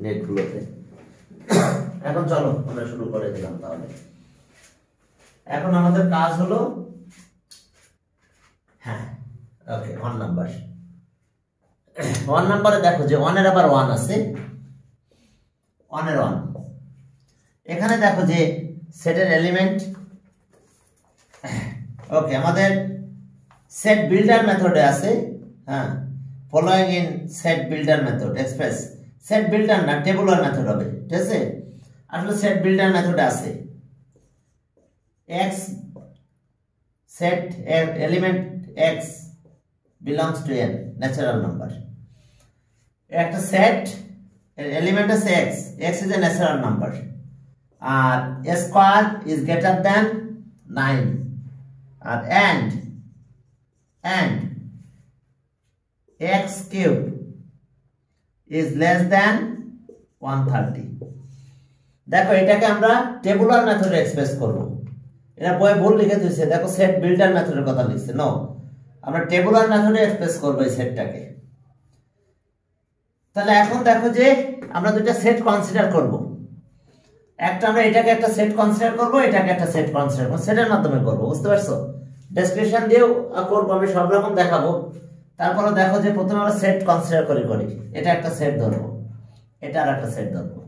নেটগুলোতে। এখন চলো আমরা শুরু করে দিলাম। তাহলে এখন আমাদের কাজ হলো, হ্যাঁ ওকে, 1 নাম্বার। 1 নাম্বারে দেখো যে 1 এর আবার 1 আছে, 1 এর 1। এখানে দেখো যে সেটের এলিমেন্ট, ওকে, আমাদের সেট বিল্ডার মেথডে আছে। হ্যাঁ, following in shed builder method express, set builder না টেবুলার মেথড হবে, ঠিক আছে। আসলে সেট বিল্ডার মেথডে আছে x set element x belongs to n natural number। একটা সেট এলিমেন্ট আছে x, x is a natural number, আর স্কয়ার is greater than 9, আর and x cube is less than 130। দেখো এটাকে আমরা টেবুলার মেথডে এক্সপ্রেস করব। এটা বইয়ে ভুল লিখে দিয়েছে, দেখো সেট বিল্ডার মেথডের কথা লিখছে, নো, আমরা টেবুলার মেথডে এক্সপ্রেস করব এই সেটটাকে। তাহলে এখন দেখো যে আমরা দুটো সেট কনসিডার করব। একটা আমরা এটাকে একটা সেট কনসিডার করব, এটাকে একটা সেট কনসিডার করব, সেটের মাধ্যমে করব, বুঝতে পারছো। ডেসক্রিপশন দিয়েও করব, আমি সব রকম দেখাবো। তারপরে দেখো যে প্রথমে আমরা সেট কনসিডার করি, এটা একটা সেট ধরবো, এটা আর একটা সেট ধরবো।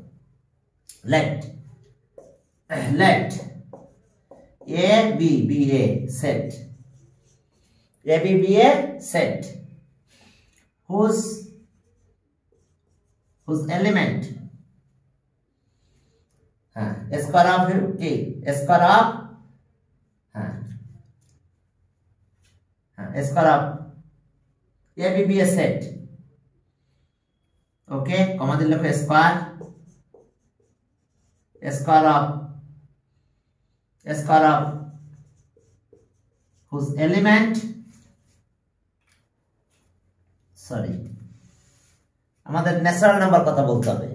let a b be a set, a b be a set whose element square of k square of square of a b be a set, okay, comma দিলে square of whose element, sorry, আমাদের natural number কথা বলতে হবে।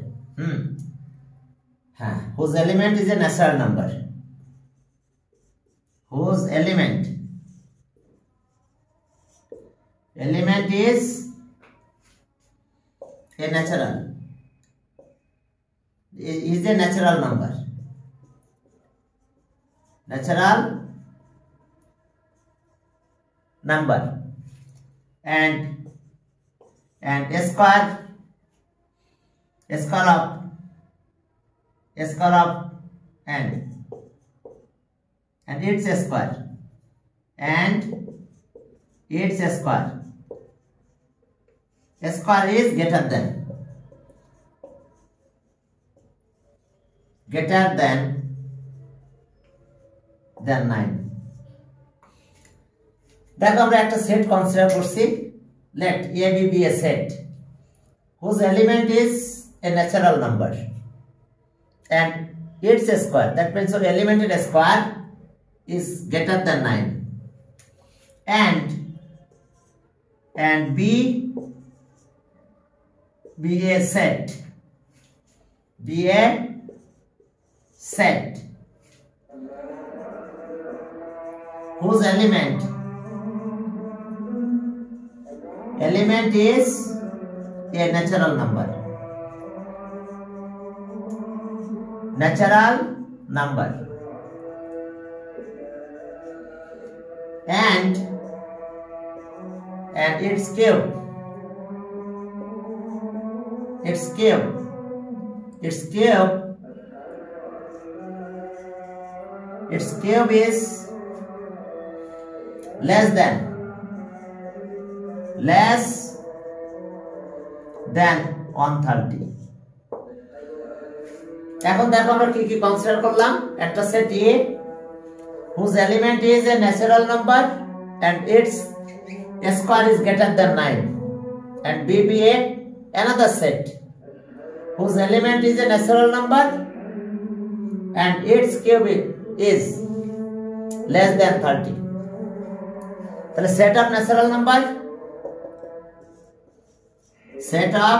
হ্যাঁ, whose element is a natural number, whose element is a natural number, and square of and its square is greater than 9। দেখো আমরা একটা set consider করছি, let a b be a set whose element is a natural number and its square, that means your element square is greater than 9, and b be a set whose element is a natural number, and its cube is less than 130। এখন দেখো আমরা কি কি consider করলাম। একটা set A whose element is a natural number and its square is greater than 9, and B be another set whose element is a natural number and its cube is less than 30। তাহলে set of natural number, set of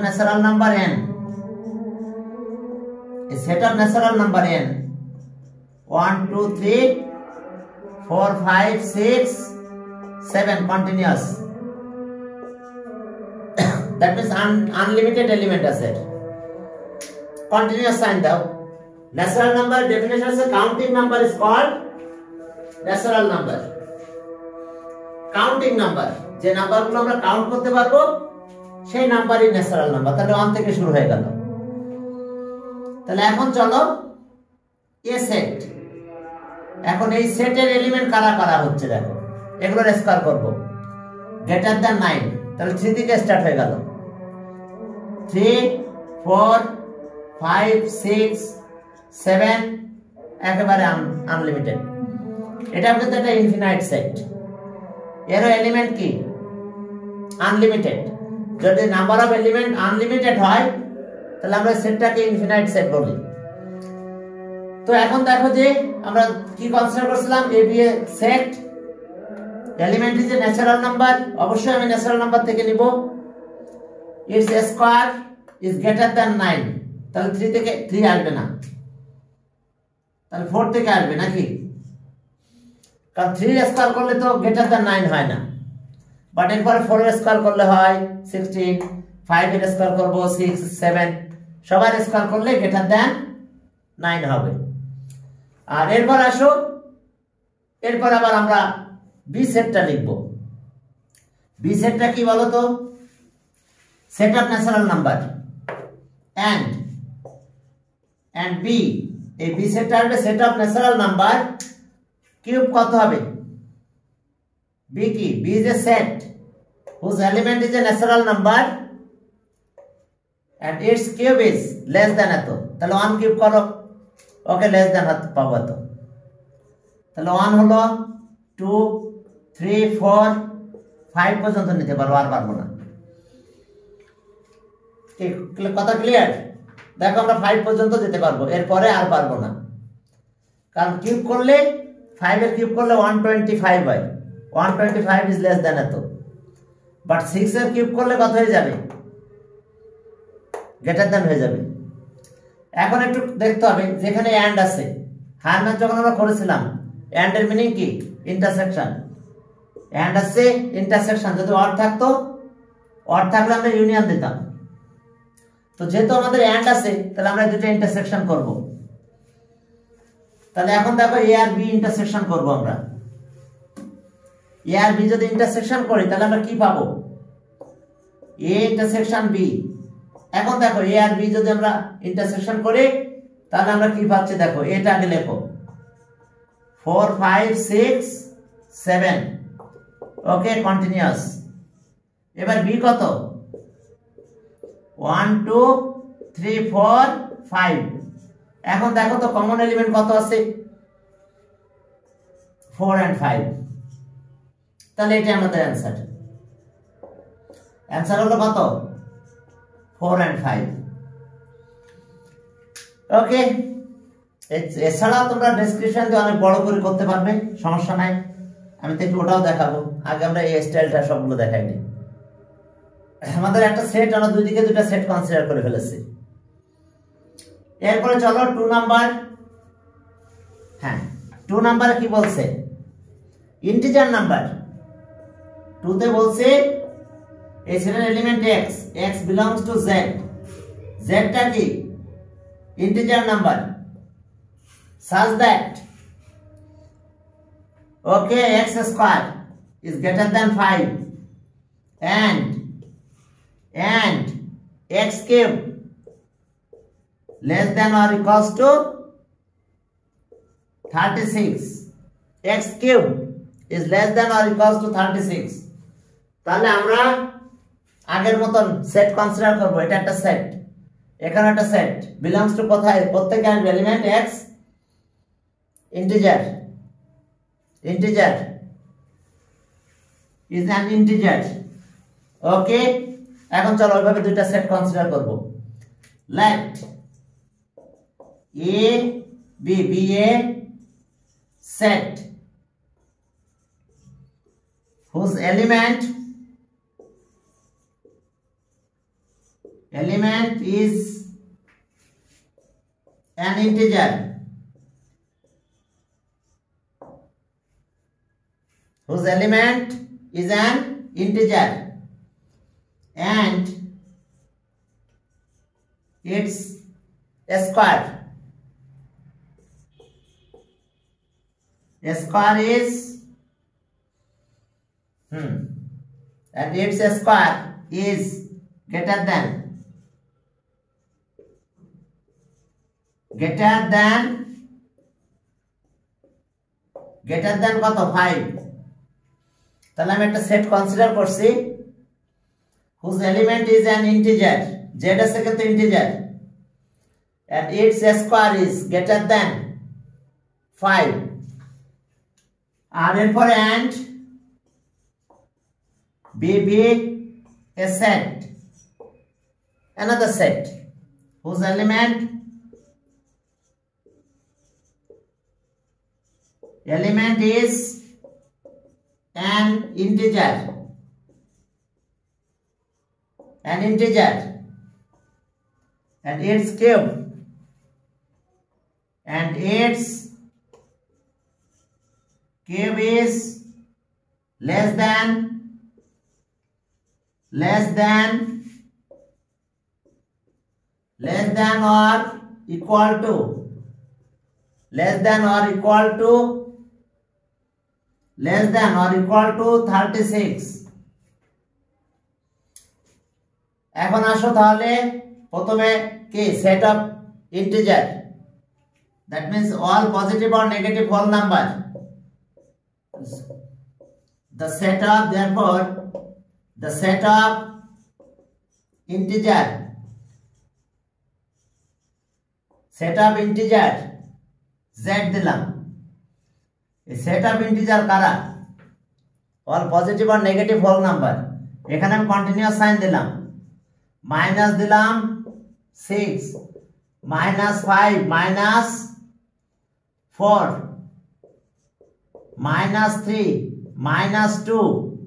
natural number n, a set of natural number n 1 2 3 4, 5, 6, 7 continuous. That means unlimited element আছে continuous sign দাও natural number definition is counting number is called natural number counting number যে নাম্বারগুলো আমরা count করতে পারবো সেই নাম্বারই natural number তাহলে 1 থেকে শুরু হয়ে গেল তাহলে এখন চলো এ সেট এখন এই সেটের এলিমেন্ট কারা কারা হচ্ছে দেখো এগুলোর স্কয়ার করব গ্রেটার দ্যান 9 তাহলে 3 থেকে স্টার্ট হয়ে গেল 3 4 5 6 7 একেবারে আনলিমিটেড এটা কিন্তু একটা ইনফিনাইট সেট এর এলিমেন্ট কি আনলিমিটেড যদি নাম্বার অফ এলিমেন্ট আনলিমিটেড হয় তাহলে আমরা সেটটাকে ইনফিনাইট সেট বলি তো এখন দেখো যে আমরা কি কনসিডার করছিলাম A B A set element is a natural number অবশ্যই আমি ন্যাচারাল নাম্বার থেকে নিব its square is greater than 9 তাহলে 3 থেকে 3 আসবে না তাহলে 4 থেকে আসবে নাকি কারণ 3 এর স্কয়ার করলে তো গ্রেটার দ্যান 9 হয় না বাট এরপরে 4 এর স্কয়ার করলে হয় 16 5 এর স্কয়ার করব 6 7 সবার স্কয়ার করলে গ্রেটার দ্যান 9 হবে আর এরপর আসো এরপর আবার আমরা বি সেটটা লিখব বি সেটটা কি বলো তো set of natural number and b এই বি সেটটা হবে set of natural number cube কত হবে b কি b is a set whose element is a natural number and its cube is less than এত তাহলে 1 কিউব করো ওকে লেস দ্যান পাবো তো তাহলে 1 হলো 2 3 4 5 পর্যন্ত নিতে পারবো আর পারবো না ঠিক কথা ক্লিয়ার দেখো আমরা 5 পর্যন্ত যেতে পারবো এরপরে আর পারবো না কারণ কিউব করলে 5 এর কিউব করলে 125 হয় 125 ইজ লেস দ্যান এত বাট 6 এর কিউব করলে কত হয়ে যাবে গ্রেটার দ্যান হয়ে যাবে এখন একটু দেখতে হবে যেখানে এন্ড আছে হারম্যান যখন আমরা করেছিলাম এন্ড এর মিনিং কি ইন্টারসেকশন এন্ড আছে ইন্টারসেকশন যদি অর থাকতো অর থাকলে আমরা ইউনিয়ন দিতাম তো যেহেতু আমাদের এন্ড আছে তাহলে আমরা দুটো ইন্টারসেকশন করব তাহলে এখন দেখো এ আর বি ইন্টারসেকশন করব আমরা এ আর বি যদি ইন্টারসেকশন করি তাহলে আমরা কি পাবো এ ইন্টারসেকশন বি এখন দেখো এ আর বি যদি আমরা ইন্টারসেকশন করি তাহলে আমরা কি পাচ্ছি দেখো এটা আগে লেখো 4 5 6 7 ওকে কন্টিনিউয়াস এবার বি কত 1 2 3 4 5 এখন দেখো তো কমন এলিমেন্ট কত আছে 4 and 5 তাহলে এটা আমাদের অ্যানসার অ্যানসার হলো কত 4 and 5 ওকে এছাড়াও তোমরা ডেসক্রিপশন দিয়ে অনেক বড় করে করতে পারবে সমস্যা নাই আমি তো একটু ওটাও দেখাবো আগে আমরা এই স্টাইলটা সবগুলো দেখাইনি আমাদের একটা সেট আমরা দুই দিকে দুটো সেট কনসিডার করে ফেলেছি এরপরে চলো 2 নাম্বার হ্যাঁ 2 নাম্বারে কি বলছে ইন্টিজার নাম্বার 2 তে বলছে a certain element x belongs to z টা কি integer number such that okay x square is greater than 5 and x cube less than or equals to 36 x cube is less than or equals to 36 তাহলে আমরা আগের মতন set consider করব এটা একটা set এখানে একটা সেট বিলংস টু কোথায় প্রত্যেকটা element x integer is an integer ওকে এখন চলো ওইভাবে দুইটা সেট কনসিডার করব let a be a set whose element is an integer whose element is an integer and its square. A square is and its square is greater than কত 5 তাহলে আমি একটা set consider করছি whose element is an integer z আছে কিন্তু integer and its square is greater than 5 আর এরপরে and b a set another set whose element is an integer and its cube is less than or equal to 36 এখন আসো তাহলে প্রথমে কি set of integer that means all positive or negative whole number the set of integer z দিলাম এই set of integer কারা all positive আর negative whole number এখানে আমি কন্টিনিউয়াস সাইন দিলাম মাইনাস দিলাম 6 minus 5 minus 4 minus 3 minus 2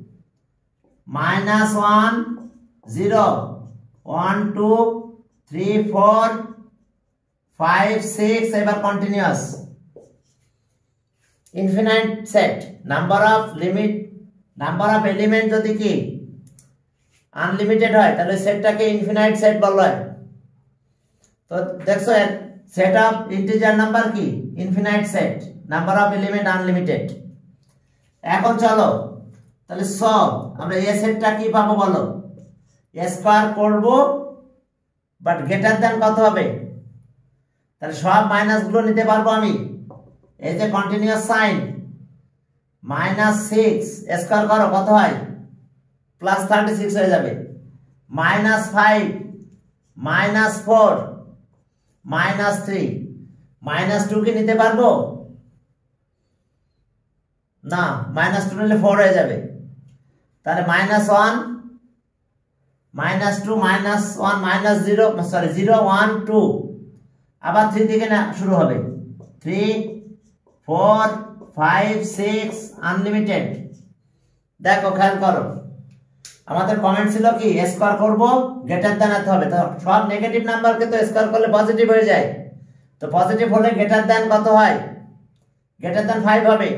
minus 1 0 1 2 3 4 5 6 এবার continuous infinite set number of element যদি কি আনলিমিটেড হয় তাহলে সেটটাকে ইনফিনাইট সেট বলা হয় তো দেখছো সেট অফ ইন্টিজার নাম্বার কি infinite set number of element unlimited এখন চলো তাহলে সব আমরা এই সেটটা কি পাবো বলো স্কয়ার করব বাট গ্রেটার দ্যান কত হবে তাহলে সব মাইনাস গুলো নিতে পারবো আমি এই যে কন্টিনিউয়াস সাইন -6 স্কয়ার করো কত হয় +36 হয়ে যাবে -5 -4 -3 -2 কি নিতে পারবো না -2 নিলে 4 হয়ে যাবে তাহলে -1 -2 -1 -0 সরি 0 1 2 আবার 3 থেকে না শুরু হবে 3 4 5 6 আনলিমিটেড দেখো খেয়াল করো আমাদের কমেন্ট ছিল কি স্কয়ার করব গ্রেটার দ্যান হতে হবে তো সব নেগেটিভ নাম্বারকে তো স্কয়ার করলে পজিটিভ হয়ে যায় তো পজিটিভ হলে গ্রেটার দ্যান কত হয় গ্রেটার দ্যান 5 হবে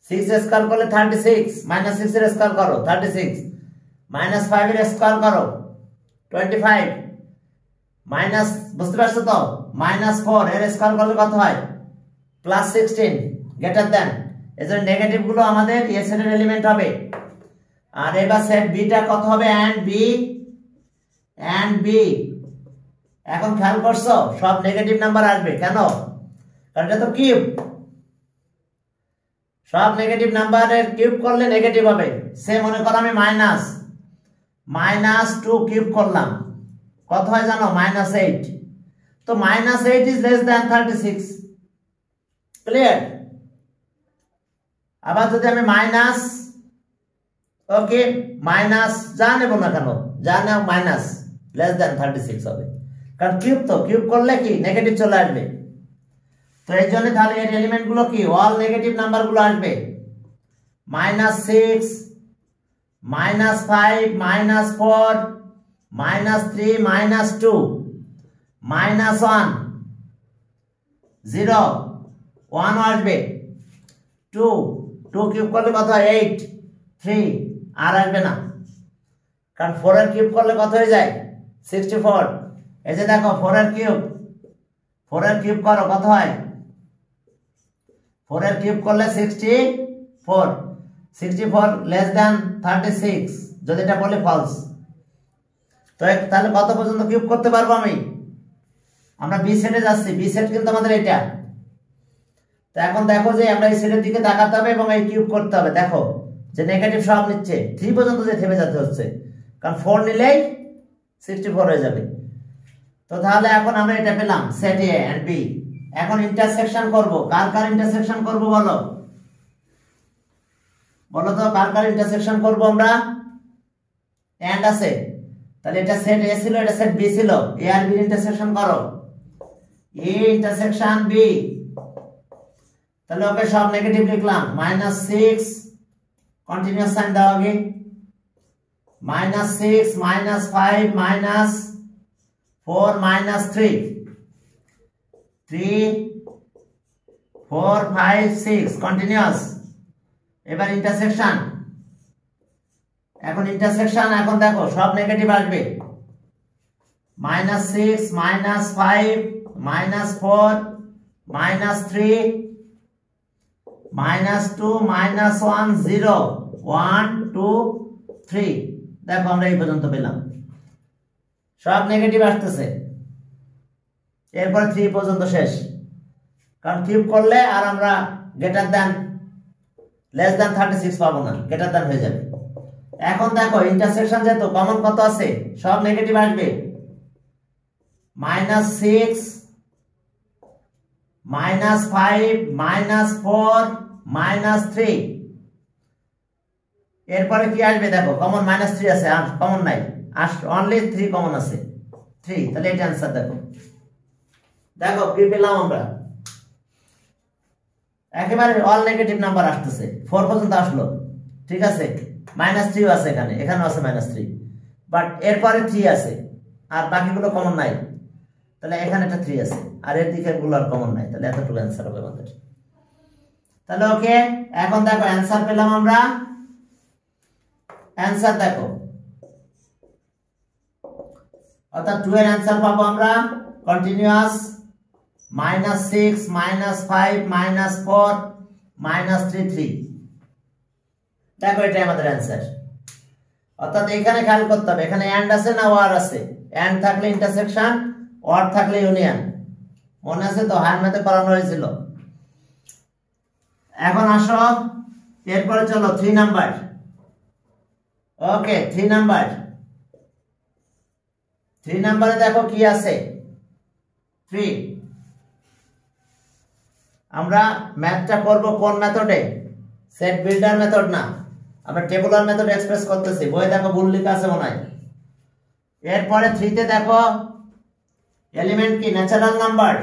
6 স্কয়ার করলে 36 -6 এর স্কয়ার করো 36 -5 এর স্কয়ার করো 25 মাইনাস বুঝতে পারছো তো -4 এর স্কয়ার করলে কত হয় +16 গ্রেটার দ্যান এজন্য নেগেটিভ গুলো আমাদের এ সেটের এলিমেন্ট হবে আর এবার সেট বিটা কত হবে and b এখন খেয়াল করছো সব নেগেটিভ নাম্বার আসবে কেন কারণ এটা তো কিউব সব নেগেটিভ নাম্বারের কিউব করলে নেগেটিভ হবে সে মনে করো আমি -2 কিউব করলাম কত হয় জানো -8 তো -8 ইজ লেস দ্যান 36 ক্লিয়ার আবার যদি আমি ওকে মাইনাস যা নেব না কেন যা নাও মাইনাস লেস দ্যান 36 হবে কারণ কিউব করলে কি নেগেটিভ চলে আসবে তো এই জন্য তাহলে এর এলিমেন্ট গুলো কি অল নেগেটিভ নাম্বার গুলো আসবে -6 -5 -4 -3 -2 -1 0 1 আসবে 2 2 কিউব করলে কত হয় 8 3 আর আসবে না, কারণ 4 এর কিউব করলে কত হয়ে যায় 64। এই যে দেখো 4 এর কিউব করো কত হয়, 4 এর কিউব করলে 64, 64 লেস দ্যান 36, যদি এটা বলে ফলস। তো তাহলে কত পর্যন্ত কিউব করতে পারবো আমরা বি সেটে যাচ্ছি, বি সেট কিন্তু আমাদের এটা। তো এখন দেখো যে আমরা এই সেটের দিকে তাকাতে হবে এবং এই কিউব করতে হবে। দেখো যে নেগেটিভ সব নিচ্ছে, 3 পর্যন্ত যে থেমে যেতে হচ্ছে, কারণ 4 নিলেই 64 হয়ে যাবে। তো তাহলে এখন আমরা এটা পেলাম সেট এ এন্ড বি। এখন ইন্টারসেকশন করব, কার ইন্টারসেকশন করব বলো তো, কার ইন্টারসেকশন করব আমরা, এন্ড আছে, তাহলে এটা সেট এ ছিল, এটা সেট বি ছিল, এ আর বি ইন্টারসেকশন করো, এ ইন্টারসেকশন বি। তাহলে ওকে সব নেগেটিভ লিখলাম, -6 কন্টিনিউয়াস সাইন দাও আগে, -6 -5 -4 -3 3 4 5 6 কন্টিনিউয়াস। এবার ইন্টারসেকশন, এখন দেখো সব নেগেটিভ আসবে, -6 -5 -4 -3 -2 -1 0 1 2 3। দেখো আমরা এই পর্যন্ত পেলাম, সব নেগেটিভ আসতেছে, এরপরে 3 পর্যন্ত শেষ, কারণ কিউব করলে আর আমরা গ্রেটার দ্যান লেস দ্যান 36 পাবো না, গ্রেটার দ্যান হয়ে যাবে। এখন দেখো ইন্টারসেকশন যেহেতু কমন কত আছে, সব নেগেটিভ আসবে, -6 -5 -4 -3, এরপরে কি আসবে দেখো, কমন -3 আছে, আর কমন নাই, অনলি 3 কমন আছে 3। তাহলে এটা आंसर দেখো কি পেলাম আমরা, একেবারে অল নেগেটিভ নাম্বার আসতেছে, 4 পর্যন্ত আসলো, ঠিক আছে, -3 আছে, এখানেও আছে -3, বাট এরপরে 3 আছে আর বাকিগুলো কমন নাই, তাহলে এখানে একটা 3 আছে আর এর দিকের গুলো আর কমন নাই, তাহলে এতটুকু आंसर হবে আমাদের। তাহলে ওকে, এখন দেখো आंसर পেলাম আমরা, आंसर দেখো, অর্থাৎ 2 এর आंसर পাবো আমরা কন্টিনিউয়াস -6 -5 -4 -3 3। দেখো এটা আমাদের आंसर। অর্থাৎ এখানে খেয়াল করতে হবে, এখানে এন্ড আছে না ওয়ার আছে, এন্ড থাকলে ইন্টারসেকশন, ওয়ার থাকলে ইউনিয়ন, মনে আছে তো, হায়ার ম্যাথে পড়ানো হয়েছিল। এখন আসো এরপরে চলো 3 নাম্বার। ওকে 3 নাম্বারে দেখো কি আছে, 3। আমরা ম্যাথটা করব কোন মেথডে, সেট বিল্ডার মেথড না, আমরা টেবুলার মেথড এক্সপ্রেস করতেছি, বই দেখো ভুল লেখা আছে মনে হয়। এরপরে 3 তে দেখো এলিমেন্ট কি, ন্যাচারাল নাম্বার।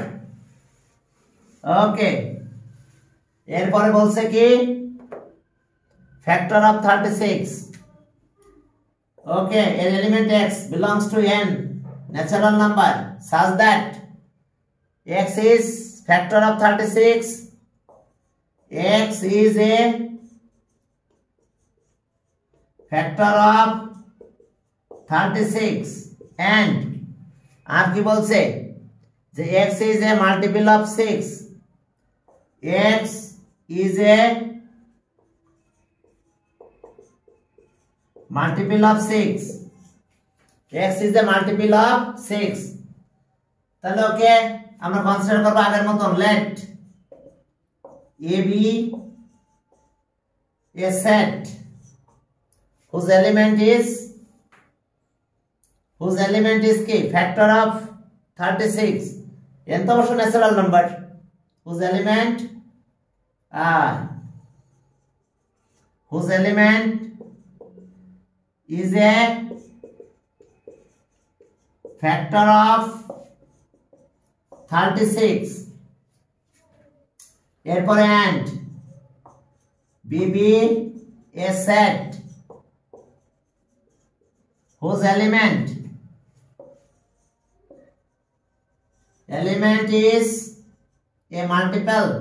ওকে, এরপরে বলছে কি ফ্যাক্টর অফ 36। ওকে, এর element x belongs to n natural number such that x is factor of 36, x is a factor of 36 and আর কি বলছে যে x is a multiple of 6, x is a multiple of 6, x is a multiple of 6। তাহলে ওকে আমরা consider করব আগের মতন, let a be a set whose element is কি factor of 36, এত অবশ্য natural number, whose element is a factor of 36। এরপরে and be a set whose element is a multiple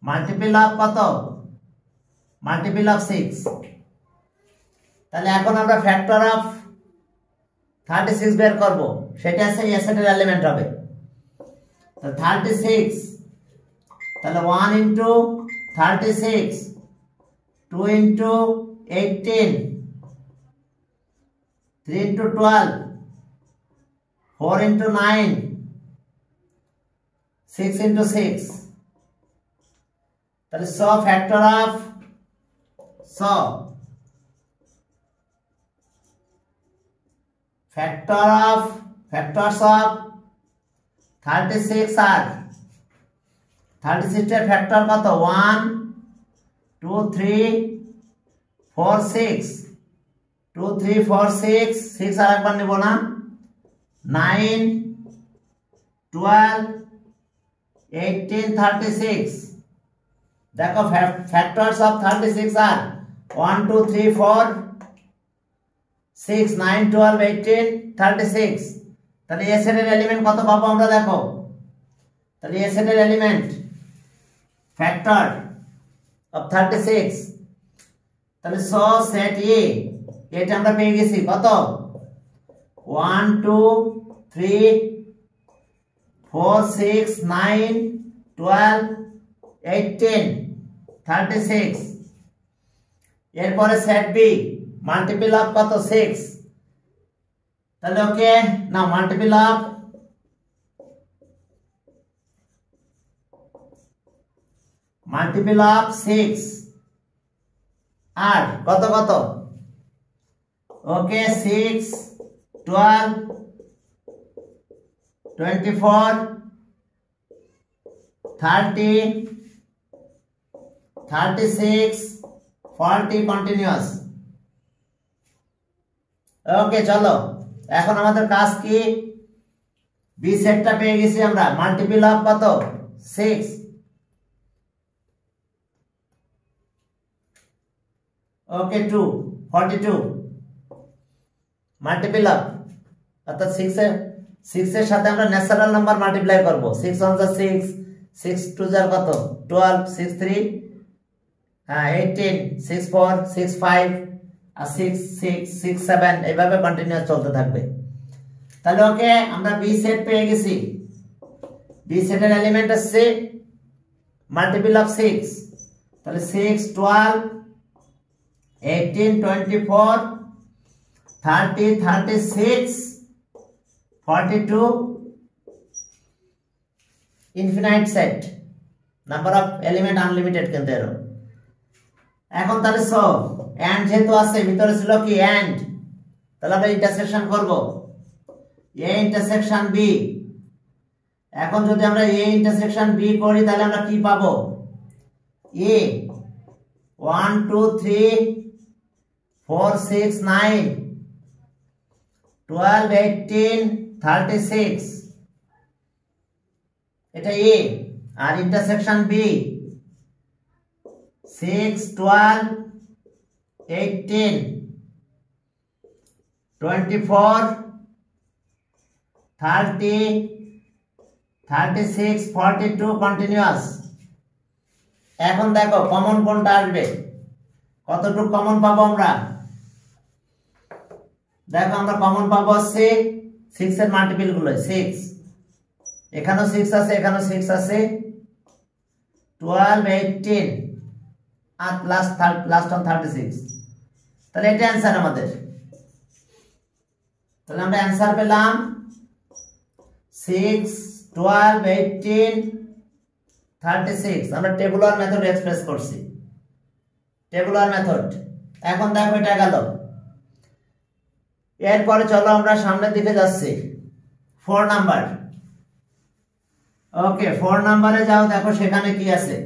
multiple of কত, মাল্টিপল অফ 6। তাহলে এখন আমরা factor of 36 বের করব, সেটা আছে এ সেটের এলিমেন্ট হবে। তো 36, তাহলে 1 into 36, 2 into 18, 3 into 12, 4 into 9, 6 into 6। তাহলে ফ্যাক্টরস অফ 36 আর 36 এর ফ্যাক্টর কত, 1 2 3 4 6, 2 3 4 6, 6 আর একবার নেব না, 9 12 18 36। দেখো ফ্যাক্টরস অফ 36 আর 1 2 3 4 6 9 12 18 36। তাহলে এ সেটের এলিমেন্ট কত পাবো আমরা, দেখো। তাহলে এ সেটের এলিমেন্ট ফ্যাক্টর অফ 36, তাহলে সেট এ, এটা আমরা পেয়ে গেছি কত, 1 2 3 4 6 9 12 18 36। এরপরে সেট বি মাল্টিপল অফ কত, 6। তাহলে ওকে না, মাল্টিপল অফ 6 আর কত কত, ওকে 6 12 24 30 36 40 কন্টিনিউয়াস। ওকে চলো, এখন আমাদের কাজ কি, বি সেটটা পেয়ে গেছি আমরা, মাল্টিপল অফ কত, 6। ওকে 2 42 মাল্টিপল অফ, অর্থাৎ 6 এর সাথে আমরা ন্যাচারাল নাম্বার মাল্টিপ্লাই করব। 6 1 যা 6, 6 2 যা কত 12, 6 3 18, 6 4 6 5 আর 6 6 6 7, এইভাবে কন্টিনিউয়াস চলতে থাকবে। তাহলে ওকে আমরা বি সেট পেয়ে গেছি। বি সেটের এলিমেন্ট আছে মাল্টিপল অফ 6, তাহলে 6 12 18 24 30 36 42 infinite set, number of element unlimited কিন্তু এর। এখন তাহলে এন্ড যেহেতু আছে, ভিতরে ছিল কি এন্ড, তাহলে আমরা ইন্টারসেকশন করব, এ ইন্টারসেকশন বি। এখন যদি আমরা এ ইন্টারসেকশন বি করি তাহলে আমরা কি পাবো, এ 1 2 3 4 6 9 12 18 36, এটা এ। আর ইন্টারসেকশন বি 6 12 18 24 30 36 42 কন্টিনিউয়াস। এখন দেখো কমন কোনটা আসবে, কতটুকু কমন পাবো আমরা, দেখো আমরা কমন পাবো হচ্ছে 6 এর মাল্টিপল গুলো, 6 এখানেও 6 আছে, এখানেও 6 আছে, 12 18 আর লাস্ট অন 36। তাহলে এটা অ্যান্সার আমাদের। তাহলে আমরা অ্যান্সার পেলাম 6 12 18 36। আমরা টেবুলার মেথড এক্সপ্রেস করছি, টেবুলার মেথড। এখন দেখো এটা গেল। এরপরে চলো আমরা সামনের দিকে যাচ্ছি, 4 নাম্বার। ওকে 4 নাম্বারে যাও, দেখো সেখানে কি আছে।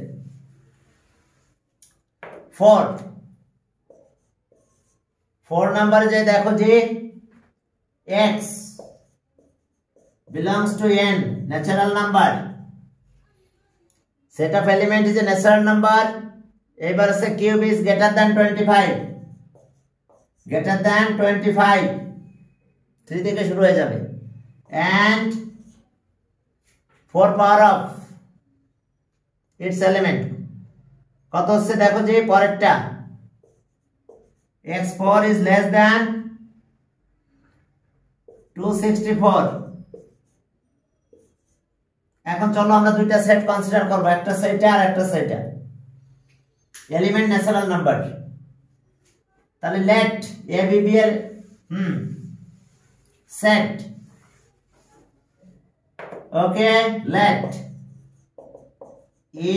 4 নাম্বারে যে দেখো যে x belongs to n, natural number, set of element is a natural number। এবার আছে cube is greater than 25, greater than 25, 3 থেকে শুরু হয়ে যাবে, and 4 power of its element, কত হচ্ছে দেখো যে পরেরটা x4 is less than 264। এখন চলো আমরা দুইটা সেট কনসিডার করব, একটা সেটটা আর একটা সেটটা এলিমেন্ট ন্যাচারাল নাম্বার। তাহলে লেট এ বি বি এর set, okay, let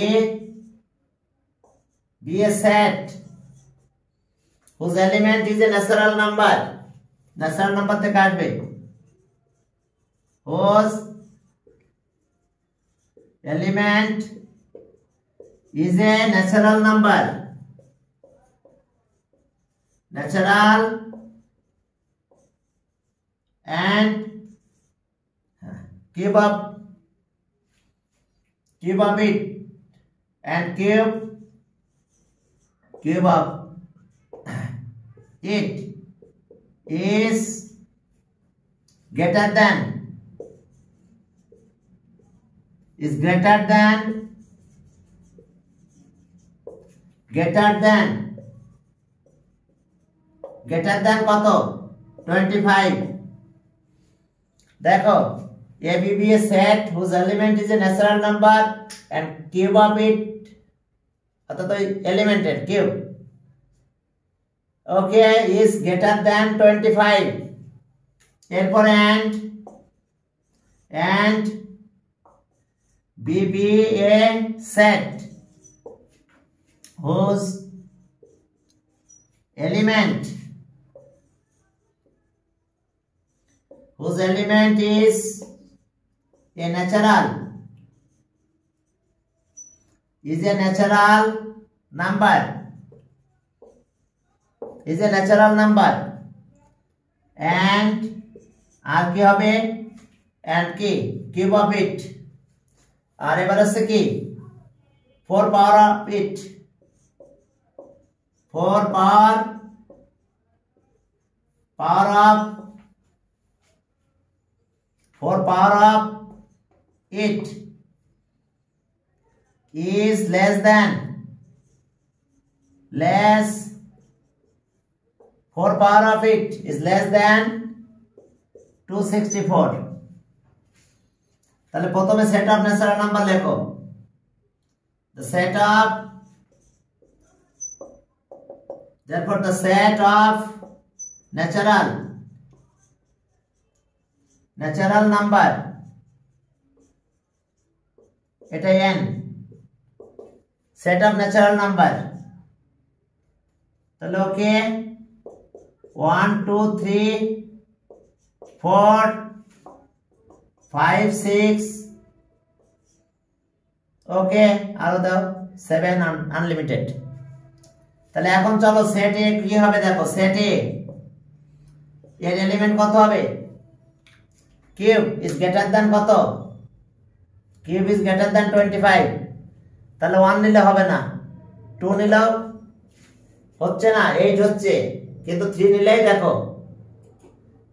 A B A set whose element is a natural number, natural number থেকে আসবে, whose element is a natural number, natural and cube of it and cube of it is greater than কত 25। দেখো a b be a set whose element is a natural number and cube of it অর্থাৎ ওই এলিমেন্টের cube, okay, is greater than 25। এরপর and b be a set whose element is a natural number, and আর কি হবে and কি cube of it, আর এবার আছে কি 4 power of it, 4 power of it is less than 4 power of it is less than 264। তাহলে প্রথমে set of natural number লেখো, the set of therefore the set of natural number, এটা n, set of natural number। তাহলে ওকে 1 2 3 4 5 6, ওকে, আরো দাও 7 unlimited. তাহলে এখন চলো সেট এ কি হবে দেখো, সেট এ এর এলিমেন্ট কত হবে, কিউব ইজ গ্রেটার দ্যান কত, কিউব ইজ গ্রেটার দ্যান 25। তাহলে 1 নিলে হবে না, 2 নিলেও হচ্ছে না, 8 হচ্ছে, কিন্তু 3 নিলেই দেখো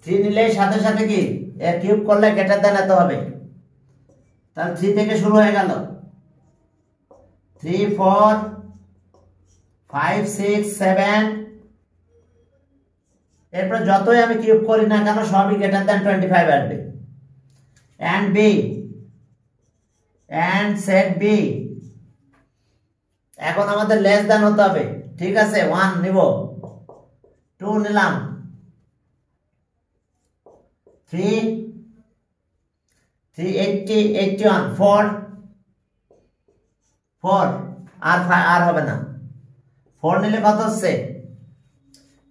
3 নিলেই সাথে সাথে কি এর কিউব করলে গ্রেটার দ্যান এত হবে। তাহলে 3 থেকে শুরু হয়ে গেল, 3 4 5 6 7, এরপর যতই আমি কিউব করি না কেন সবই গ্রেটার দ্যান 25 আসবে। and b and set b, এখন আমাদের লেস দ্যান হতে হবে, ঠিক আছে, 1 নিব, 2 নিলাম, 3 80 81 4 আর হবে না, 4 নিলে কত হচ্ছে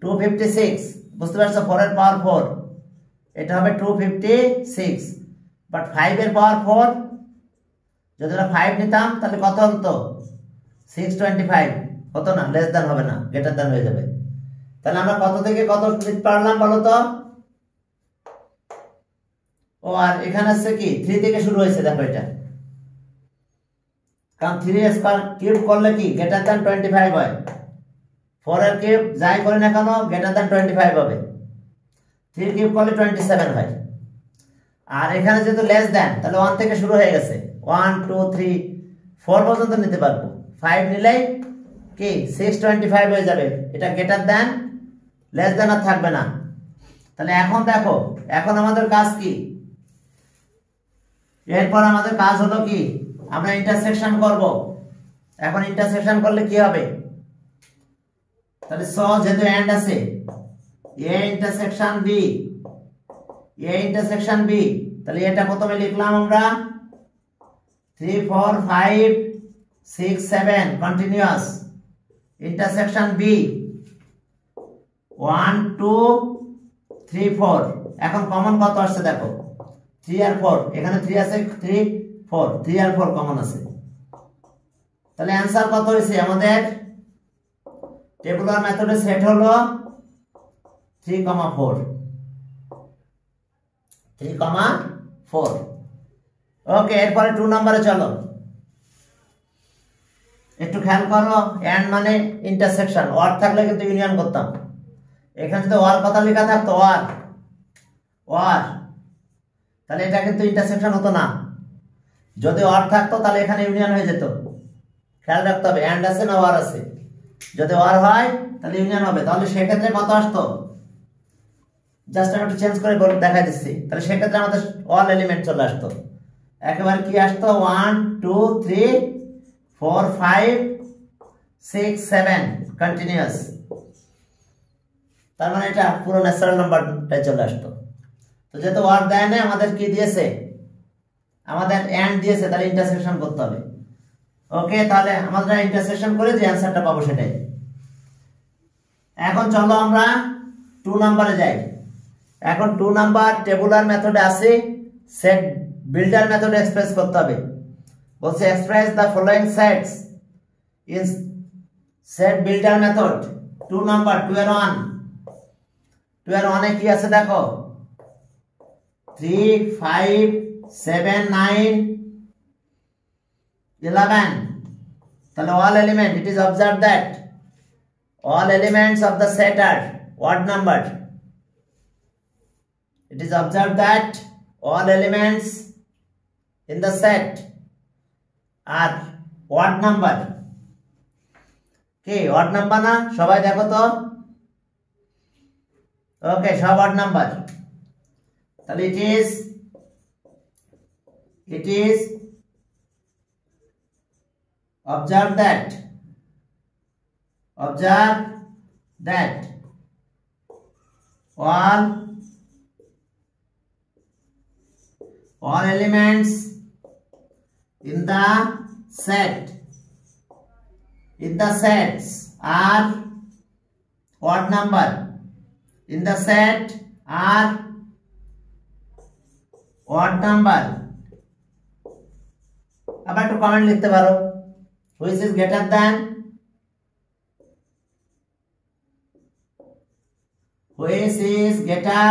256, বুঝতে পারছো, 4 এর পাওয়ার 4, এটা হবে 256, বাট 5 এর পাওয়ার 4, যদি আমরা 5 নিতাম তাহলে কত হতো 625, হতো না, লেস দ্যান হবে না, গ্রেটার দ্যান হয়ে যাবে। তাহলে আমরা কত থেকে কত নিতে পারলাম বলো তো, ও আর এখানে আছে কি 3 থেকে শুরু হয়েছে, দেখো এটা, কারণ 3 স্কয়ার কিউব করলে কি গ্রেটার দ্যান 25 হয়, 4 এর কিউব যাই করি না কেন গ্রেটার দ্যান 25 হবে, 3 কিউব করলে 27 হয়। আর এখানে যেহেতু লেস দ্যান, তাহলে 1 থেকে শুরু হয়ে গেছে, 1 2 3 4 পর্যন্ত নিতে পারবো, 5 নিলেই কি 625 হয়ে যাবে, এটা গ্রেটার দ্যান লেস দ্যান আর থাকবে না। তাহলে এখন দেখো, এখন আমাদের কাজ কি, এরপর আমাদের কাজ হলো কি, আমরা ইন্টারসেকশন করব। এখন ইন্টারসেকশন করলে কি হবে, তাহলে যেহেতু এন্ড আছে, A intersection B, A intersection B, তাহলে এটা প্রথমে লিখলাম আমরা 3 4 5 6 7 কন্টিনিউয়াস ইন্টারসেকশন বি 1 2 3 4। এখন কমন কত আসছে দেখো, 3 আর 4, এখানে 3 আছে, 3 4, 3 আর 4 কমন আছে। তাহলে অ্যানসার কত হয়েছে আমাদের, টেবুলার মেথডের সেট হলো 3, 4, 3, 4। ওকে, এরপরে 2 নম্বরে চলো, একটু খেয়াল করো। এন্ড মানে ইন্টারসেকশন, ওয়ার থাকলে কিন্তু ইউনিয়ন করতাম। এখানে যদি ওয়ার কথা লেখা থাকতো ওয়ার ওয়ার, তাহলে এটা কিন্তু ইন্টারসেকশন হতো না। যদি ওয়ার থাকতো তাহলে এখানে ইউনিয়ন হয়ে যেত। খেয়াল রাখতে হবে, এন্ড আছে না ওয়ার আছে। যদি ওয়ার হয় তাহলে ইউনিয়ন হবে, তাহলে সেক্ষেত্রে কত আসতো, জাস্ট আমি একটু চেঞ্জ করে দেখা দিচ্ছি। তাহলে সেক্ষেত্রে আমাদের অল এলিমেন্ট চলে আসতো, একেবারে কি আসতো 1 2 3 4 5 6 7 কন্টিনিউয়াস। তার মানে এটা পুরো ন্যাচারাল নাম্বারটাই চলে আসতো। তো যেহেতু ওয়ার্ড দেয় না, আমাদের কি দিয়েছে, আমাদের এন্ড দিয়েছে, তাহলে ইন্টারসেকশন করতে হবে। ওকে, তাহলে আমরা ইন্টারসেকশন করে যে অ্যান্সারটা পাবো সেটাই। এখন চলো আমরা 2 নম্বরে যাই। এখন 2 নাম্বার টেবুলার মেথডে আছে, সেট বিল্ডার মেথডে এক্সপ্রেস করতে হবে। বলছে express the following sets in shed builder method. 2 number 2 এর 1, 2 এর 1 এ কি আছে দেখো, 3 5 7 9 11। তাহলে all element, it is observed that all elements of the set are odd number. It is observed that all elements in the set are odd number. কি odd number না, সবাই দেখো তো। ওকে, সব odd number। তাহলে it is observe that all elements in the sets are odd number. In the set are odd number. আবার একটু comment লিখতে পারো, which is greater than, which is greater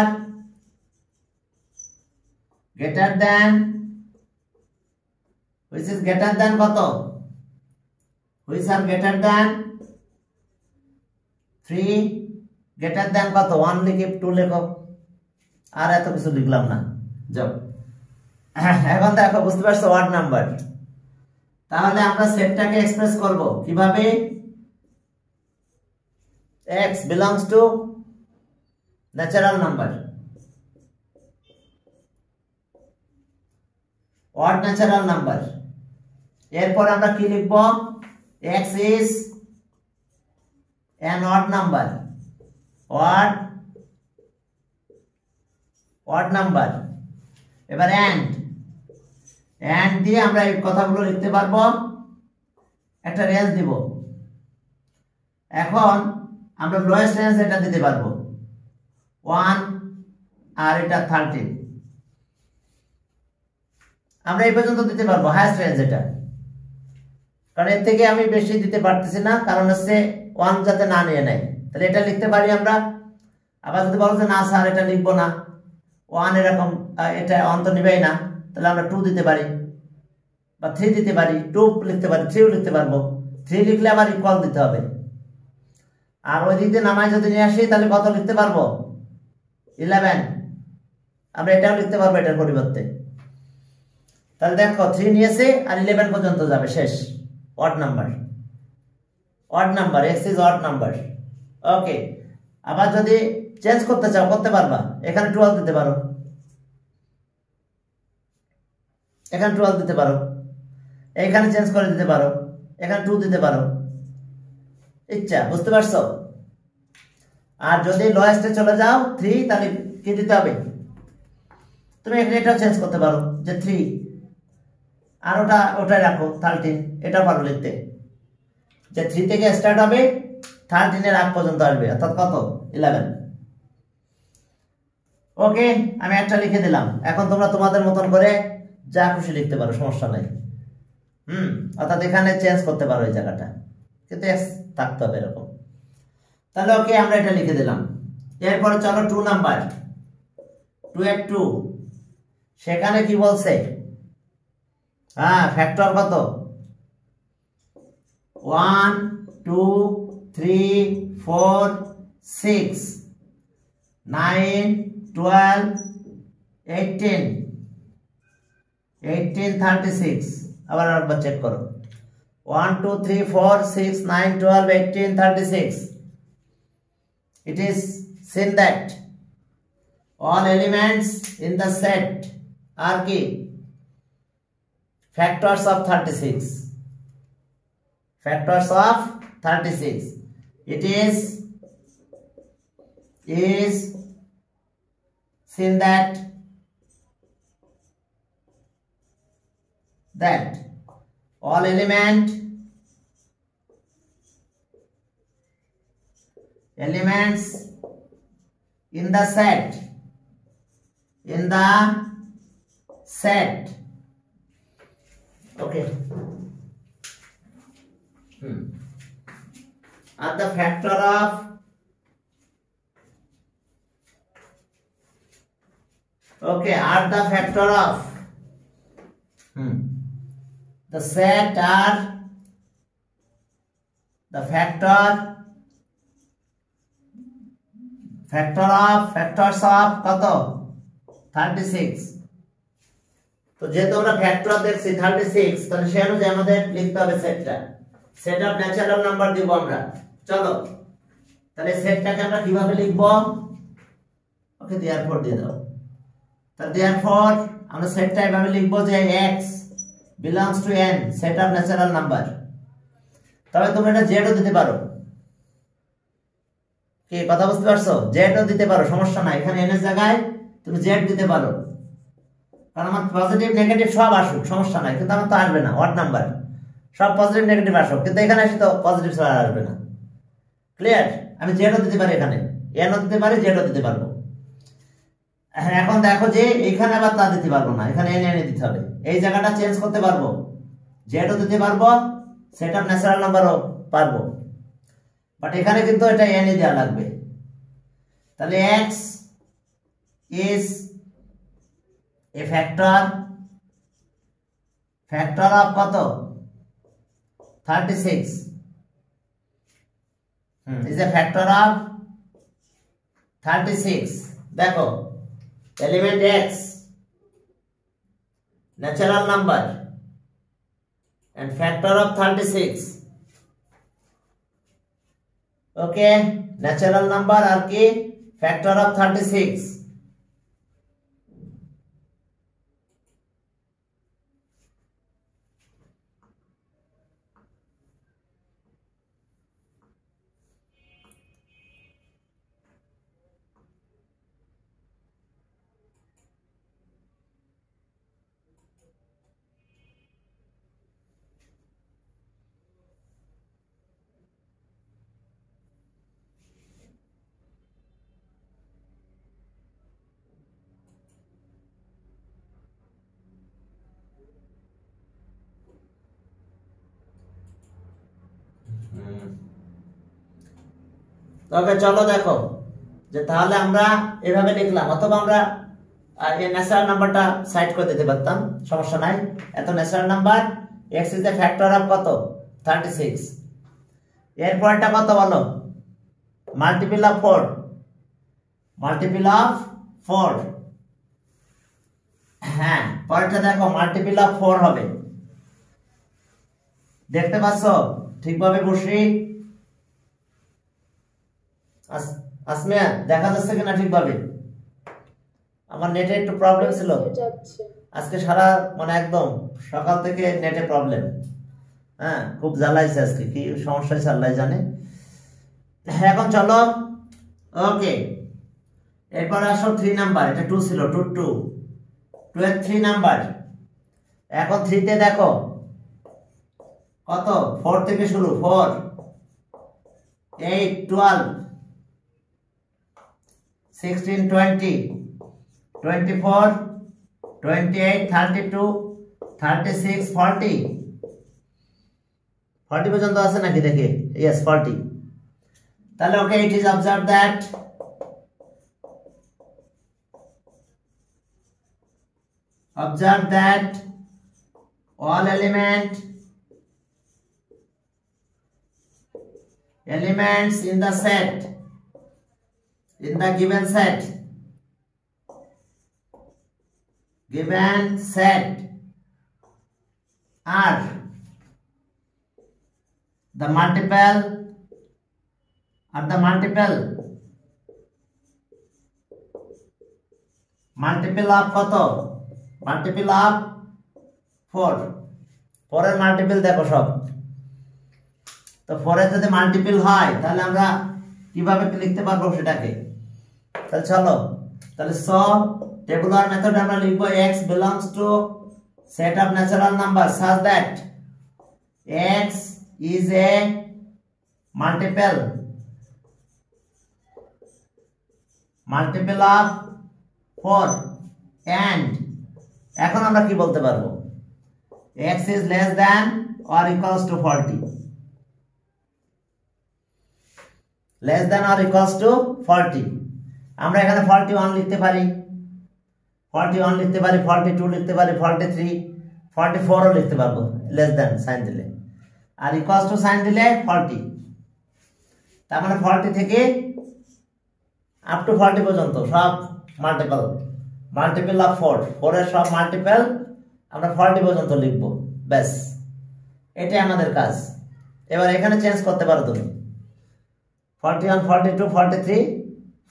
than, which is greater than কত, which are greater than 3, greater than কত, 1 লিখে 2 লেখো, আর এত কিছু লিখলাম না। যাও, এখন দেখো বুঝতে পারছো ওয়ার্ড নাম্বার। তাহলে আমরা সেটটাকে এক্সপ্রেস করব কিভাবে, x belongs to natural number, odd natural number। এরপর আমরা কি লিখব, x is an odd number, odd number। এবার and দিয়ে আমরা এই কথাগুলো লিখতে পারবো, একটা রেঞ্জ দিব। এখন আমরা লোয়েস্ট রেঞ্জ এটা দিতে পারবো 1 আর এটা 13, আমরা এই পর্যন্ত দিতে পারবো হাইয়েস্ট রেঞ্জ এটা, কারণ এর থেকে আমি বেশি দিতে পারতেছি না, কারণ হচ্ছে 1 যাতে না নিয়ে নেয়। তাহলে এটা লিখতে পারি আমরা। আবার যদি বলো যে না স্যার এটা লিখবো না, 1 এরকম এটা অন্ত নিবেই না, তাহলে আমরা 2 দিতে পারি বা 3 দিতে পারি, 2 লিখতে পারি, 3 লিখতে পারবো। 3 লিখলে আবার ইকুয়াল দিতে হবে। আর ওই দিক দিয়ে নামায় যদি নিয়ে আসি তাহলে কত লিখতে পারবো, 11। আমরা এটাও লিখতে পারবো এটার পরিবর্তে। তাহলে দেখো 3 নিয়েছে আর 11 পর্যন্ত যাবে, শেষ, odd number. Odd number, x is odd number. Okay, আবার যদি চেঞ্জ করতে চাও করতে পারবা, এখানে 12 দিতে পারো, এখানে 12 দিতে পারো, এখানে চেঞ্জ করে দিতে পারো, এখানে 2 দিতে পারো, ইচ্ছা। বুঝতে পারছো? আর যদি লোয়েস্টে চলে যাও 3, তাহলে কি দিতে হবে? তুমি এখানে এটাও চেঞ্জ করতে পারো যে 3, আর ওটাই রাখো 13, এটা পারো লিখতে যে 3 থেকে স্টার্ট হবে 13 এর আগ পর্যন্ত আসবে, অর্থাৎ কত? 11। ওকে, আমি একটা লিখে দিলাম। এখন তোমরা তোমাদের মতন করে যা খুশি লিখতে পারো, সমস্যা নাই। অর্থাৎ এখানে চেঞ্জ করতে পারো এই জায়গাটা, কিন্তু এক্স থাকতে হবে এরকম। তাহলে ওকে, আমরা এটা লিখে দিলাম। এরপরে চলো 2 নাম্বার, 2 এর 2, সেখানে কি বলছে? হ্যাঁ, ফ্যাক্টর কত? 1 2 3 4 6 9 12 18 36। আবার একবার চেক করো, 1 2 3 4 6 9 12 18 36। It is seen that all elements in the set are key factors of 36. Factors of 36. It is seen that all elements in the set okay are the factor of are the factor of the set are the factors of কত? 36। তো যেহেতু আমরা factor দেখছি 36, তাহলে সেই অনুযায়ী আমাদের লিখতে হবে সেটটা। সেট অফ ন্যাচারাল নাম্বার দিব আমরা। চলো, তাহলে সেটটাকে আমরা কিভাবে লিখব? ওকে, देयरफॉर দিয়ে দাও। তাহলে देयरफॉर আমরা সেটটা এভাবে লিখব যে x belongs to n, set of natural number. তবে তুমি এটা জেডও দিতে পারো। কি কথা বুঝতে পারছো? জেডও দিতে পারো, সমস্যা নাই। এখানে n এর জায়গায় তুমি জেড দিতে পারো, কারণ আমার পজিটিভ নেগেটিভ সব আসুক, সমস্যা নাই। কিন্তু আমার তো আসবে না অড নাম্বার, সব পজিটিভ নেগেটিভ আসুক, কিন্তু এখানে এসে তো পজিটিভ ছাড়া আসবে না। ক্লিয়ার? আমি জেডও দিতে পারি, এখানে এনও দিতে পারি, জেডও দিতে পারবো। এখন দেখো যে এখানে আবার তা দিতে পারবো না, এখানে এন এনে দিতে হবে। এই জায়গাটা চেঞ্জ করতে পারবো, জেডও দিতে পারবো, সেট অফ ন্যাচারাল নাম্বারও পারবো, বাট এখানে কিন্তু এটা এনই দেওয়া লাগবে। তাহলে x is a factor of কত? 36 is a factor of 36। দেখো, element x natural number and factor of 36। okay, natural number আর কি? factor of 36। তবে চলো দেখো যে তাহলে আমরা এভাবে লিখলাম, অথবা আমরা এই ন্যাচারাল নাম্বারটা সাইড করে দিতে পারতাম, সমস্যা নাই। এত natural number x is the factor of কত? 36। এরপরটা কত বলো? Multiple of 4। মাল্টিপল অফ 4, হ্যাঁ, পরেরটা দেখো মাল্টিপল অফ 4 হবে। দেখতে পাচ্ছ ঠিকভাবে বসি? আসমিয়া দেখা যাচ্ছে কিনা ঠিকভাবে? আমার নেটে একটু প্রবলেম ছিল আজকে সারা, মানে একদম সকাল থেকে নেটে প্রবলেম। হ্যাঁ, খুব জ্বালাইছে আজকে, কি সমস্যা হয়েছে আল্লাহ জানে। হ্যাঁ, এখন চলো। ওকে, এরপর আসো 3 নাম্বার। এটা 2 ছিল, 2 2 2 এর 3 নাম্বার। এখন 3 তে দেখো কত, 4 থেকে শুরু, 4 8 12 16 20 24 28 32 36 40 40 পর্যন্ত আছে নাকি দেখে? ইয়েস, 40। তাহলে okay, it is observe that all elements in the set, in the given set are the multiple of কত? Multiple of 4। 4 এর মাল্টিপল দেখো সব। তো 4 এর যদি মাল্টিপল হয় তাহলে আমরা কিভাবে লিখতে পারবো সেটাকে? তাহলে চলো, তাহলে সব টেবুলার মেথড আমরা লিখবো x belongs to set of natural numbers such that x is a multiple of 4 and এখন আমরা কি বলতে পারবো? x is less than or equals to 40, less than or equals to 40। আমরা এখানে 41 লিখতে পারি, 41 লিখতে পারি, 42 লিখতে পারি, 43 44 ও লিখতে পারবো লেস দ্যান সাইন দিলে, আর ইকুয়ালস টু সাইন দিলে 40। তার মানে 40 থেকে আপ টু 40 পর্যন্ত সব মাল্টিপল অফ 4। 4 এর সব মাল্টিপল আমরা 40 পর্যন্ত লিখব, ব্যাস এটাই আমাদের কাজ। এবার এখানে চেঞ্জ করতে পারো তুমি 41 42 43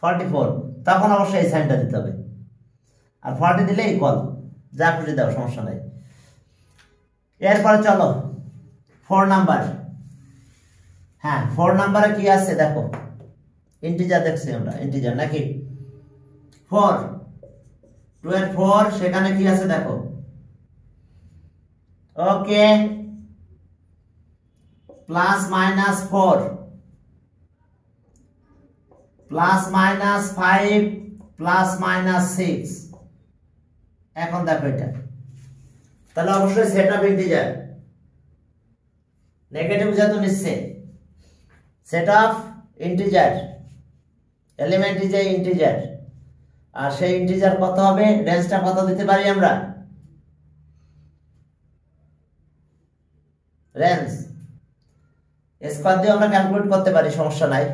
44, তখন অবশ্যই এই সাইনটা দিতে হবে, আর 40 দিলে ইকুয়াল, যা খুশি দাও, সমস্যা নাই। এরপরে চলো 4 নাম্বার। হ্যাঁ, 4 নাম্বারে কি আছে দেখো, ইন্টিজার দেখছি আমরা, ইন্টিজার নাকি 4, 2 এর 4, সেখানে কি আছে দেখো। Okay, plus minus 4 plus minus 5 plus minus 6। এখন দেখো এটা, তাহলে অবশ্যই সেট অফ ইন্টিজার, নেগেটিভ যেহেতু নিচ্ছে, set of integer, element is a integer, আর সেই ইন্টিজার কত হবে, রেঞ্জটা কত দিতে পারি আমরা? রেঞ্জ স্কয়ার দিয়ে আমরা ক্যালকুলেট করতে পারি, সমস্যা নাই,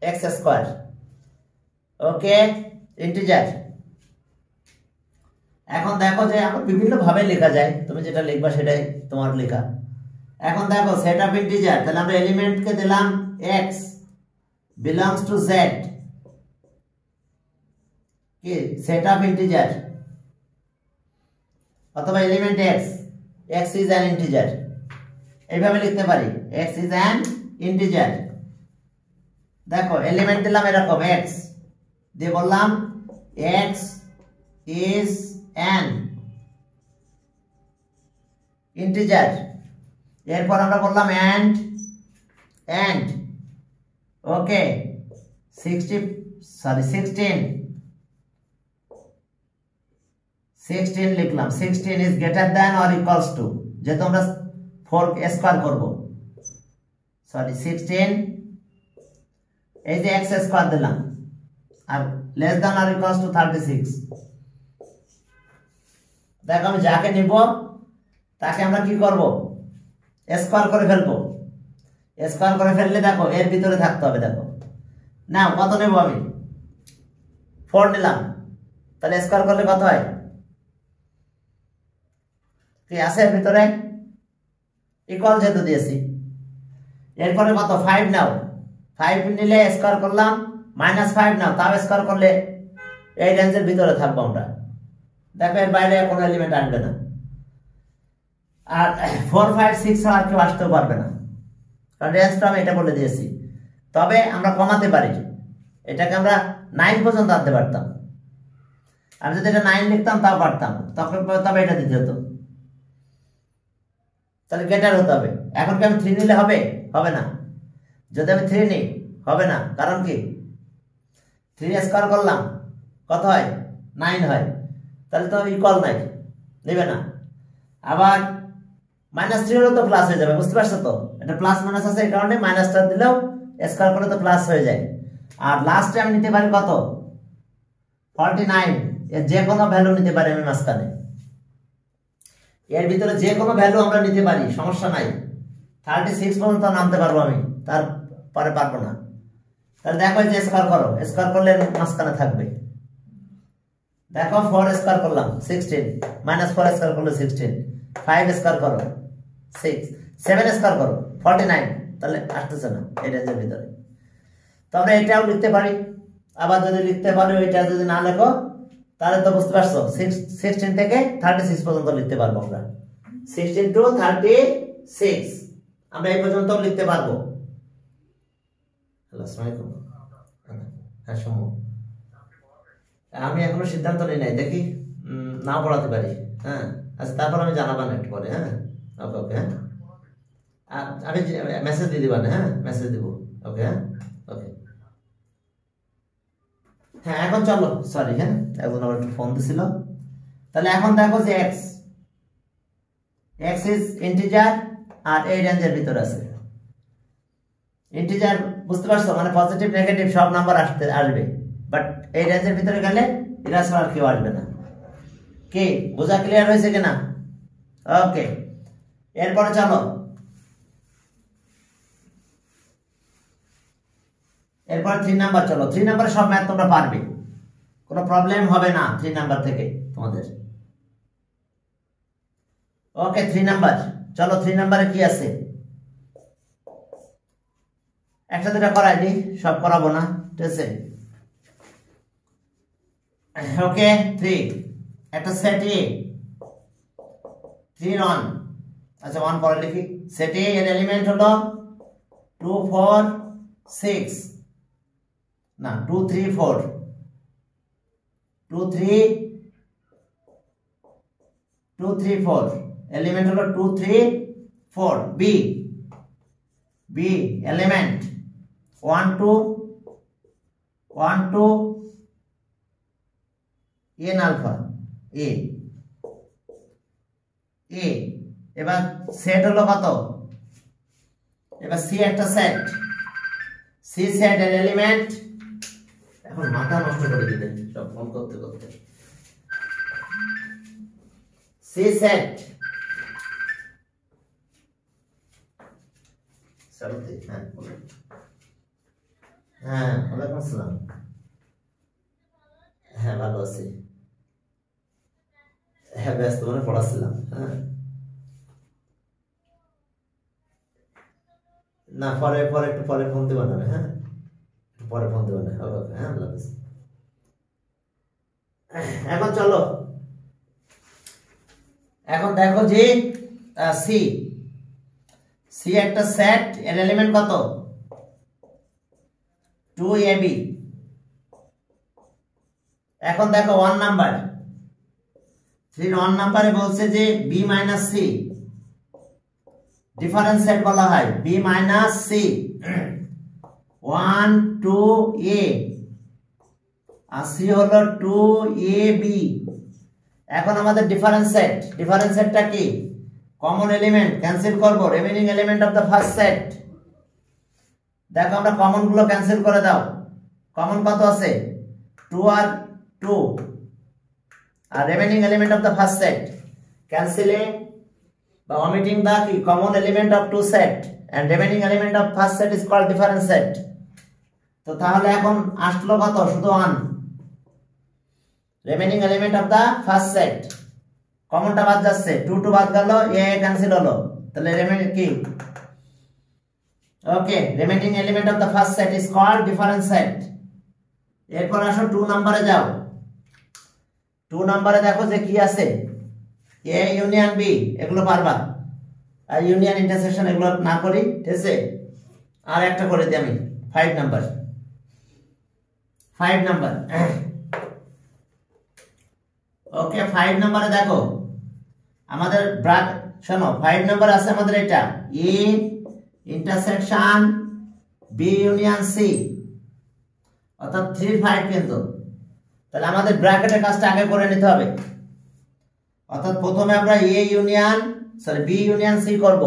এক্স স্কয়ার। ওকে, ইন্টিজার। এখন দেখো যে আমরা বিভিন্ন ভাবে লেখা যায়, তুমি যেটা লিখবা সেটাই তোমার লেখা। এখন দেখো সেট অফ ইন্টিজার, তাহলে আমরা এলিমেন্টকে দিলাম x belongs to z, কি সেট অফ ইন্টিজার, অথবা element x is an integer, এইভাবে লিখতে পারি x is an integer। দেখো এলিমেন্ট দিলাম এরকম x দিয়ে বললাম x is an integer। এরপর আমরা বললাম and ওকে 16 লিখলাম, 16 is greater than or equals to, যেহেতু আমরা 4 স্কয়ার করব, 16 এই যে x স্কয়ার দিলাম, আর লেস দ্যান আর ইকুয়ালস টু 36। দেখো আমি যাকে নিব তাকে আমরা কি করব, স্কয়ার করে ফেলবো। স্কয়ার করে ফেললে দেখো এর ভিতরে থাকতে হবে। দেখো না, কত নেব আমি, 4 নিলাম, তাহলে স্কয়ার করলে কত হয়, কি আছে এর ভিতরে, ইকুয়াল যেহেতু দিয়েছি। এরপরে কত, 5 নাও, 5 নিলে স্কয়ার করলাম -5 নাও তাও স্কয়ার করলে এই রেঞ্জের ভিতরে থাকবো আমরা। দেখো এর বাইরে কোনো এলিমেন্ট আসবে না। আর 4 5 6 ছাড়া কেউ আসতেও পারবে না, কারণ রেঞ্জটা আমি এটা বলে দিয়েছি। তবে আমরা কমাতে পারি, এটাকে আমরা 9 পর্যন্ত আনতে পারতাম। আমি যদি এটা 9 লিখতাম তাও পারতাম, তবে এটা দিতে হতো, তাহলে গেটার হতে হবে। এখন কি আমি 3 নিলে হবে? হবে না। যদি আমি 3 নিই হবে না, কারণ কি 3 স্কয়ার করলাম কত হয়? 9 হয়, তাহলে তো ইকুয়াল নাই, নেবে না। আবার -3 হলে তো প্লাস হয়ে যাবে, বুঝতে পারছো তো? এটা প্লাস মাইনাস আছে, এই কারণে মাইনাসটা দিলেও স্কয়ার করলে তো প্লাস হয়ে যায়। আর লাস্টে আমি নিতে পারি কত? 49। এর যে কোনো ভ্যালু নিতে পারি আমি মাঝখানে, এর ভিতরে যে কোনো ভ্যালু আমরা নিতে পারি, সমস্যা নাই। 36 পর্যন্ত নামতে পারবো আমি, তারপরে পারবো না। তাহলে দেখো যে স্কয়ার করো, স্কয়ার করলে মাঝখানে থাকবে। দেখো 4 স্কয়ার করলাম 16, -4 স্কয়ার করলে 16, 5 স্কয়ার করো 6, 7 স্কয়ার করো 49, তাহলে আসতেছে না এই রেঞ্জের ভিতরে। তো আমরা এটাও লিখতে পারি। আবার যদি লিখতে পারি ওইটা যদি না লেখো তাহলে তো বুঝতে পারছো 16 থেকে 36 পর্যন্ত লিখতে পারবো আমরা। 16 to 36 আমরা এই পর্যন্ত লিখতে পারবো। আসসালামু আলাইকুম। হ্যাঁ সমু, আমি এখনো সিদ্ধান্ত নিই নাই, দেখি না পড়াতে পারি। হ্যাঁ আচ্ছা, তারপর আমি জানাবান একটু পরে। হ্যাঁ ওকে ওকে। হ্যাঁ আমি মেসেজ দিয়ে দিবান। হ্যাঁ মেসেজ দিব। ওকে হ্যাঁ ওকে। হ্যাঁ এখন চলো, সরি হ্যাঁ এখন আবার একটু ফোন দিছিল। তাহলে এখন দেখো যে x ইজ ইন্টিজার আর এই রেঞ্জের ভিতরে আছে। ইন্টিজার বুঝতে পারছো, মানে পজিটিভ নেগেটিভ সব নাম্বার আসবে, বাট এই রেঞ্জের ভিতরে গেলে এরা ছাড়া আর কেউ আসবে না। কি বোঝা ক্লিয়ার হয়েছে কিনা? ওকে, এরপরে চলো, এরপর 3 নাম্বার চলো। 3 নাম্বারে সব ম্যাথ তোমরা পারবে, কোনো প্রবলেম হবে না 3 নাম্বার থেকে তোমাদের। ওকে 3 নাম্বার চলো। 3 নাম্বারে কি আছে? একটা দুটা করাই নি, সব করাবো না, ঠিক আছে? ওকে 3 একটা সেট এ 3 1, আচ্ছা 1 পরে লিখি। সেট এ এর এলিমেন্ট হলো 2 4 6 না 2 3 4 2 3 2 3 4 এলিমেন্ট হলো 2 3 4। বি এলিমেন্ট 1 2 1 2 n আলফা এ। এবার সেট হলো কত? এবার সি একটা সেট, সি সেট এর এলিমেন্ট, এখন মাথা নষ্ট করে দিলেন সব ফোন করতে করতে। সি সেট চলতে। হ্যাঁ হ্যাঁ ওয়ালাইকুম আসসালাম। হ্যাঁ ভালো আছি। হ্যাঁ ব্যস্ত মানে পড়াচ্ছিলাম। হ্যাঁ না পরে পরে একটু পরে ফোন দেবো না। হ্যাঁ পরে ফোন দেবো না। ওকে হ্যাঁ আল্লাহ হাফেজ। এখন চলো, এখন দেখো যে সি সি একটা সেট এর এলিমেন্ট কত? 2ab। এখন দেখো 1 নাম্বার 3 1 নাম্বারে বলছে যে b minus c difference set বলা হয়। b মাইনাস c 1 2a আর c হলো 2ab। এখন আমাদের ডিফারেন্স সেটটা কি? কমন এলিমেন্ট ক্যান্সেল করব, remaining element of the first set. দেখো আমরা কমন গুলো ক্যান্সেল করে দাও। কমন কত আছে? 2 আর 2 আর remaining element of the first set. Cancelling বা omitting the common element of two set and remaining element of first set is called difference set. তো তাহলে এখন আসলো কত? শুধু 1 remaining element of the first set। কমনটা বাদ যাচ্ছে, 2 2 বাদ গেল, a ক্যান্সেল হলো, তাহলে রিমেইনিং কি okay, remaining element of the first set is called difference set. এরপর আসো 2 নম্বরে যাও। 2 নম্বরে দেখো যে কি আছে, এ ইউনিয়ন বি, এগুলো পারবা। আর ইউনিয়ন ইন্টারসেকশন এগুলো না করি, ঠিক আছে। আর একটা করে দিই আমি 5 নাম্বার। 5 নাম্বার, ওকে 5 নম্বরে দেখো আমাদের শোনো 5 নম্বর আছে আমাদের এটা ই ইন্টারসেকশন বি ইউনিয়ন সি, অর্থাৎ 3 5 কিন্তু। তাহলে আমাদের ব্র্যাকেটের কাজটা আগে করে নিতে হবে। অর্থাৎ প্রথমে আমরা বি ইউনিয়ন সি করব।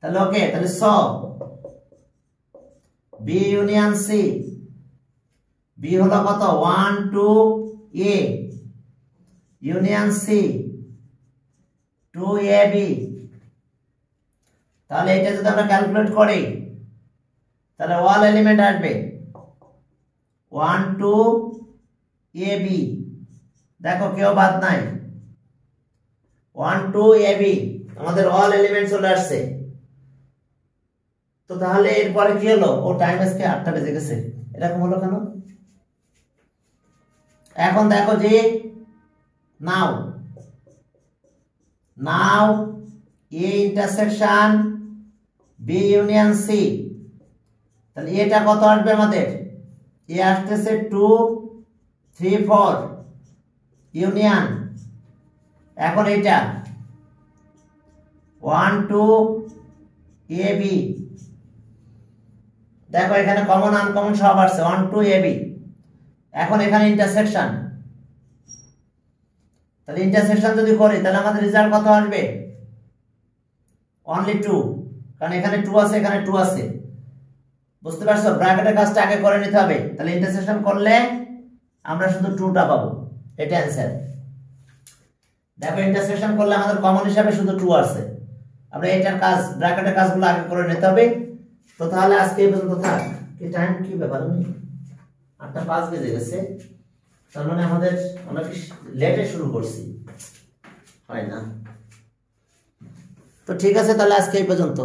তাহলে ওকে, তাহলে বি ইউনিয়ন সি, বি হলো কত 1 2 A union C 2 A B. তাহলে এটা যদি আমরা ক্যালকুলেট করি তাহলে অল এলিমেন্ট আসবে 1 2 এ বি। দেখো কেউ বাদ নাই, 1 2 এ বি আমাদের অল এলিমেন্ট চলে আসছে। তো তাহলে এরপরে কি হলো, ও টাইম আজকে 8টা বেজে গেছে, এরকম হলো কেন? এখন দেখো যে now A intersection B union C, তাহলে এটা কত আসবে আমাদের? এ আসতেছে 2 3 4 ইউনিয়ন। এখন এটা 1 2 এ বি, দেখো এখানে কমন আনকমন সব আসছে 1 2 এ বি। এখন এখানে ইন্টারসেকশন, তাহলে ইন্টারসেকশন যদি করি তাহলে আমাদের রেজাল্ট কত আসবে? অনলি 2, কারণ এখানে 2 আছে, এখানে 2 আছে। বুঝতে পারছো? ব্র্যাকেটের কাজটা আগে করে নিতে হবে। তাহলে ইন্টারসেকশন করলে আমরা শুধু 2টা পাবো, এটা অ্যানসার। দেখো ইন্টারসেকশন করলে আমাদের কমন হিসাবে শুধু 2 আছে। আমরা এটার কাজ, ব্র্যাকেটের কাজগুলো আগে করে নিতে হবে। তো তাহলে আজকে এই পর্যন্ত থাক। কি টাইম, কি ব্যাপার, 8টা 5 বেজে গেছে। তার মানে আমরা কি লেটে শুরু করছি, হয় না? তো ঠিক আছে, তাহলে আজকে এই পর্যন্ত।